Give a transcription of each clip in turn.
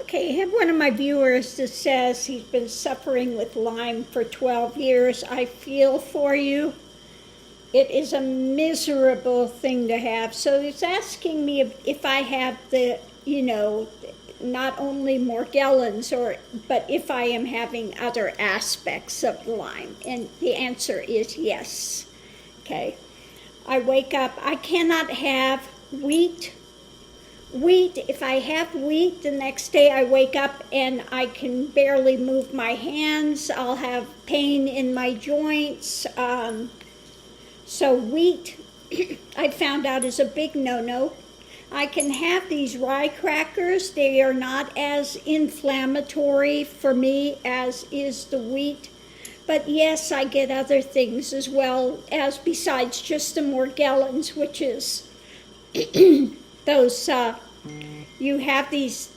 Okay, I have one of my viewers that says he's been suffering with Lyme for 12 years. I feel for you. It is a miserable thing to have. So he's asking me if I have the, not only Morgellons, but if I am having other aspects of Lyme. And the answer is yes. Okay. I wake up, I cannot have wheat. If I have wheat, the next day I wake up and I can barely move my hands. I'll have pain in my joints. So wheat, I found out, is a big no-no. I can have these rye crackers. They are not as inflammatory for me as is the wheat. But yes, I get other things as well, as besides just the Morgellons, which is those, you have these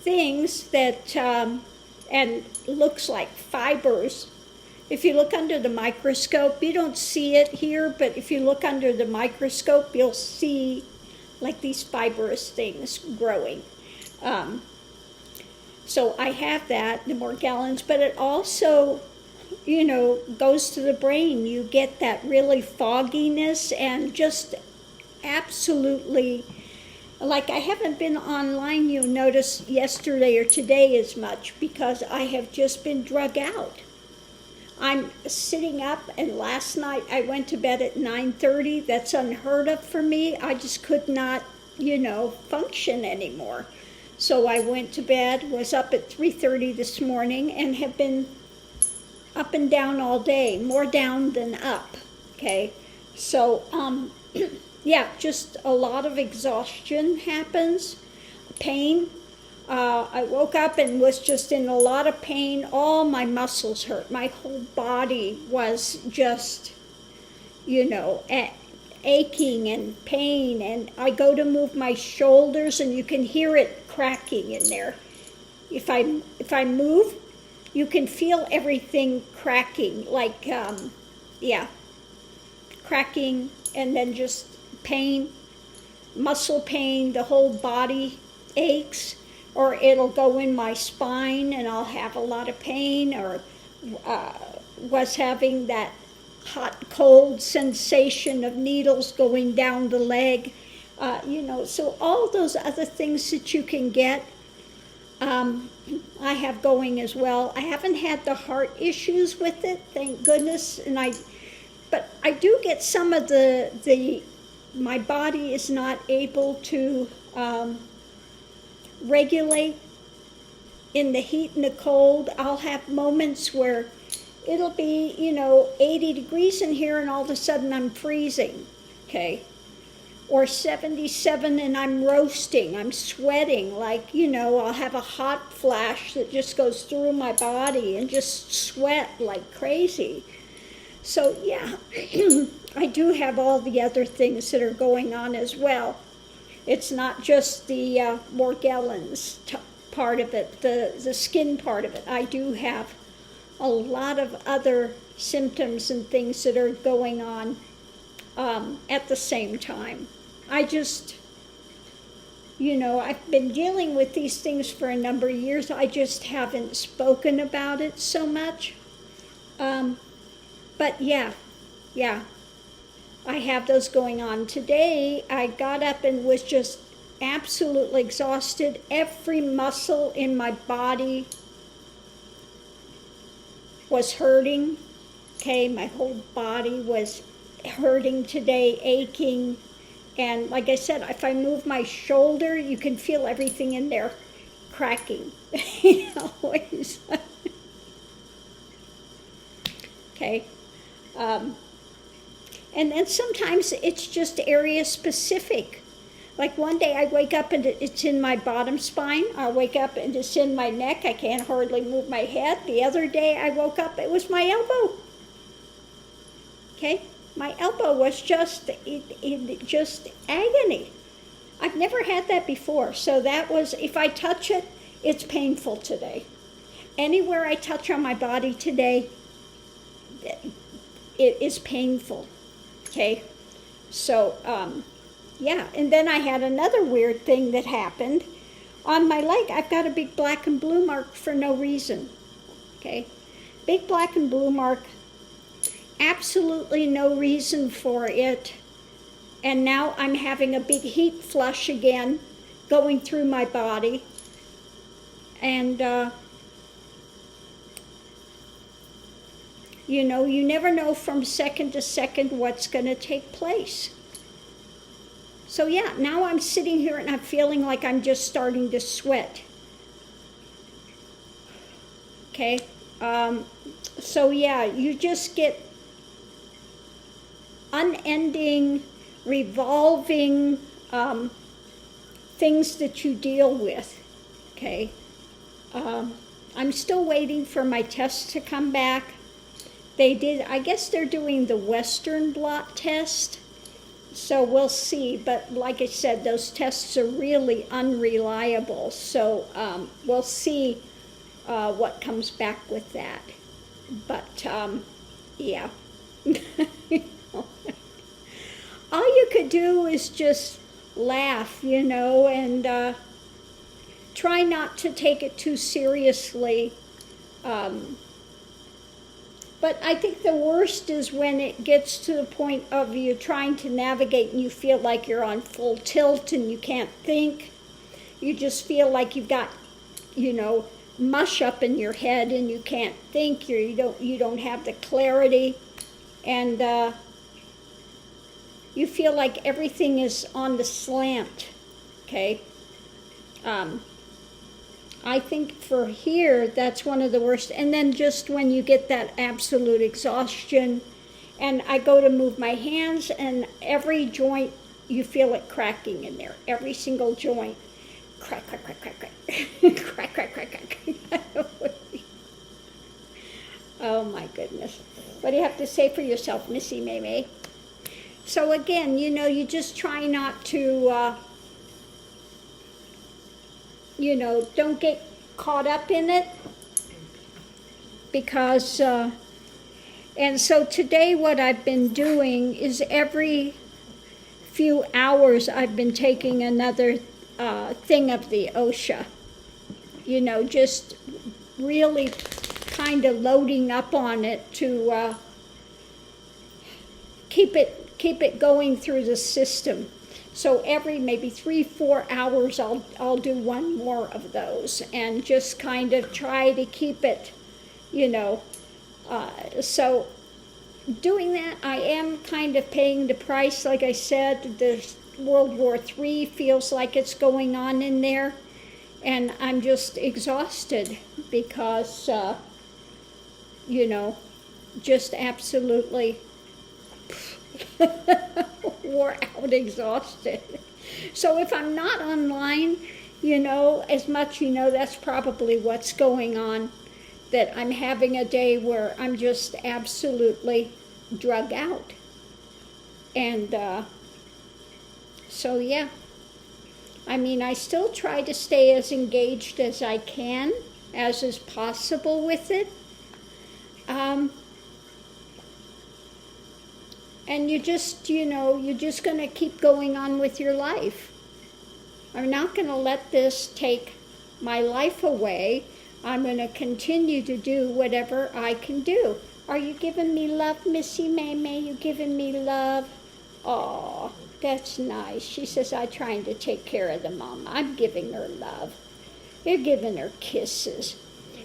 things that, and looks like fibers. If you look under the microscope, you don't see it here, but if you look under the microscope, you'll see like these fibrous things growing. So I have that, the Morgellons, but it also, goes to the brain. You get that really fogginess and just absolutely, like I haven't been online, you notice, yesterday or today as much because I have just been drug out. I'm sitting up, and last night I went to bed at 9:30. That's unheard of for me. I just could not, function anymore. So I went to bed, was up at 3:30 this morning, and have been up and down all day, more down than up, okay? So, yeah, just a lot of exhaustion happens, pain. I woke up and was just in a lot of pain. All my muscles hurt. My whole body was just, aching and pain. And I go to move my shoulders, and you can hear it cracking in there. If I move, you can feel everything cracking, like, cracking, and then just pain, muscle pain, the whole body aches. Or it'll go in my spine and I'll have a lot of pain, or was having that hot, cold sensation of needles going down the leg. So all those other things that you can get, I have going as well. I haven't had the heart issues with it, thank goodness, but I do get some of my body is not able to regulate in the heat and the cold. I'll have moments where it'll be, 80 degrees in here and all of a sudden I'm freezing, okay? Or 77 and I'm roasting, I'm sweating, like, I'll have a hot flash that just goes through my body and just sweat like crazy. So yeah, I do have all the other things that are going on as well. It's not just the Morgellons part of it, the skin part of it. I do have a lot of other symptoms and things that are going on at the same time. I just, I've been dealing with these things for a number of years. I just haven't spoken about it so much. But yeah. I have those going on. Today, I got up and was just absolutely exhausted. Every muscle in my body was hurting. Okay, my whole body was hurting today, aching. And like I said, if I move my shoulder, you can feel everything in there cracking. Always. Okay. And then sometimes it's just area specific. Like one day I wake up and it's in my bottom spine. I'll wake up and it's in my neck. I can't hardly move my head. The other day I woke up, it was my elbow. Okay? My elbow was just agony. I've never had that before. So that was, if I touch it, it's painful today. Anywhere I touch on my body today, it is painful. Okay, so, yeah, and then I had another weird thing that happened On my leg, I've got a big black and blue mark for no reason. Okay? Big black and blue mark, absolutely no reason for it. And now I'm having a big heat flush again going through my body. And, you know, you never know from second to second what's going to take place. So yeah, now I'm sitting here and I'm feeling like I'm just starting to sweat. Okay? So yeah, you just get unending, revolving things that you deal with. Okay? I'm still waiting for my tests to come back. They did, I guess they're doing the Western blot test. So we'll see, but like I said, those tests are really unreliable. So we'll see what comes back with that. But yeah. All you could do is just laugh, you know, and try not to take it too seriously. But I think the worst is when it gets to the point of you trying to navigate and you feel like you're on full tilt and you can't think. You just feel like you've got, you know, mush up in your head and you can't think. You don't have the clarity, and you feel like everything is on the slant. Okay. I think for here, that's one of the worst. And then just when you get that absolute exhaustion, and I go to move my hands, and every joint, you feel it cracking in there. Every single joint. Crack, crack, crack, crack, crack. Crack, crack, crack, crack. Oh my goodness. What do you have to say for yourself, Missy May? So again, you know, you just try not to... you know, don't get caught up in it, because, and so today what I've been doing is every few hours I've been taking another thing of the OSHA, you know, just really kind of loading up on it to keep it going through the system. So every maybe 3-4 hours, I'll do one more of those and just kind of try to keep it, you know. So doing that, I am kind of paying the price. Like I said, the World War III feels like it's going on in there, and I'm just exhausted because, you know, just absolutely wore out, exhausted. So if I'm not online, you know, as much, you know, that's probably what's going on, that I'm having a day where I'm just absolutely drug out. And so yeah, I mean, I still try to stay as engaged as I can, as is possible with it. And you just, you know, you're just going to keep going on with your life. I'm not going to let this take my life away. I'm going to continue to do whatever I can do. Are you giving me love, Missy May? You giving me love? Oh, that's nice. She says, I'm trying to take care of the mama. I'm giving her love. You're giving her kisses.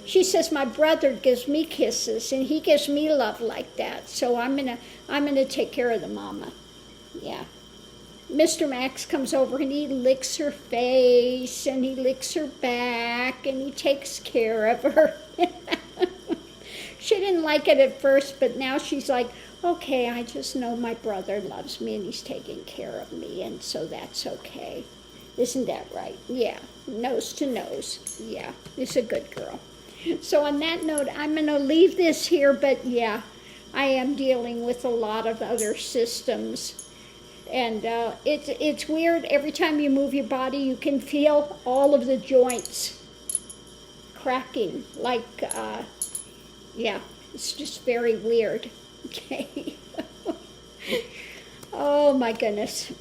She says, my brother gives me kisses, and he gives me love like that. So I'm gonna take care of the mama. Yeah. Mr. Max comes over and he licks her face, and he licks her back, and he takes care of her. She didn't like it at first, but now she's like, okay, I just know my brother loves me, and he's taking care of me, and so that's okay. Isn't that right? Yeah. Nose to nose. Yeah. It's a good girl. So on that note, I'm going to leave this here, but yeah, I am dealing with a lot of other systems. And it's weird. Every time you move your body, you can feel all of the joints cracking. Like, yeah, it's just very weird. Okay. Oh, my goodness.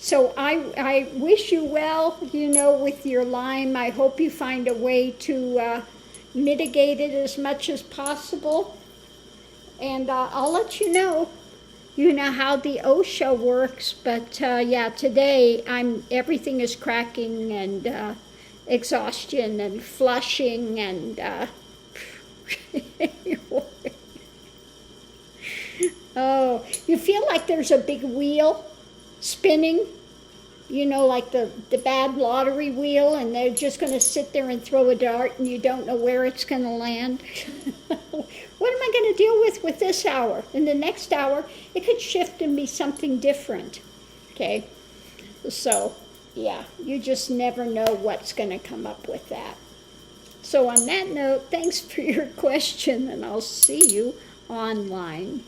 So I wish you well, with your Lyme. I hope you find a way to mitigate it as much as possible. And I'll let you know, how the OSHA works. But yeah, today everything is cracking and exhaustion and flushing and oh, you feel like there's a big wheel spinning, like the bad lottery wheel, and they're just going to sit there and throw a dart and you don't know where it's going to land. What am I going to deal with this hour? In the next hour, it could shift and be something different. Okay? So, yeah, you just never know what's going to come up with that. So on that note, thanks for your question, and I'll see you online.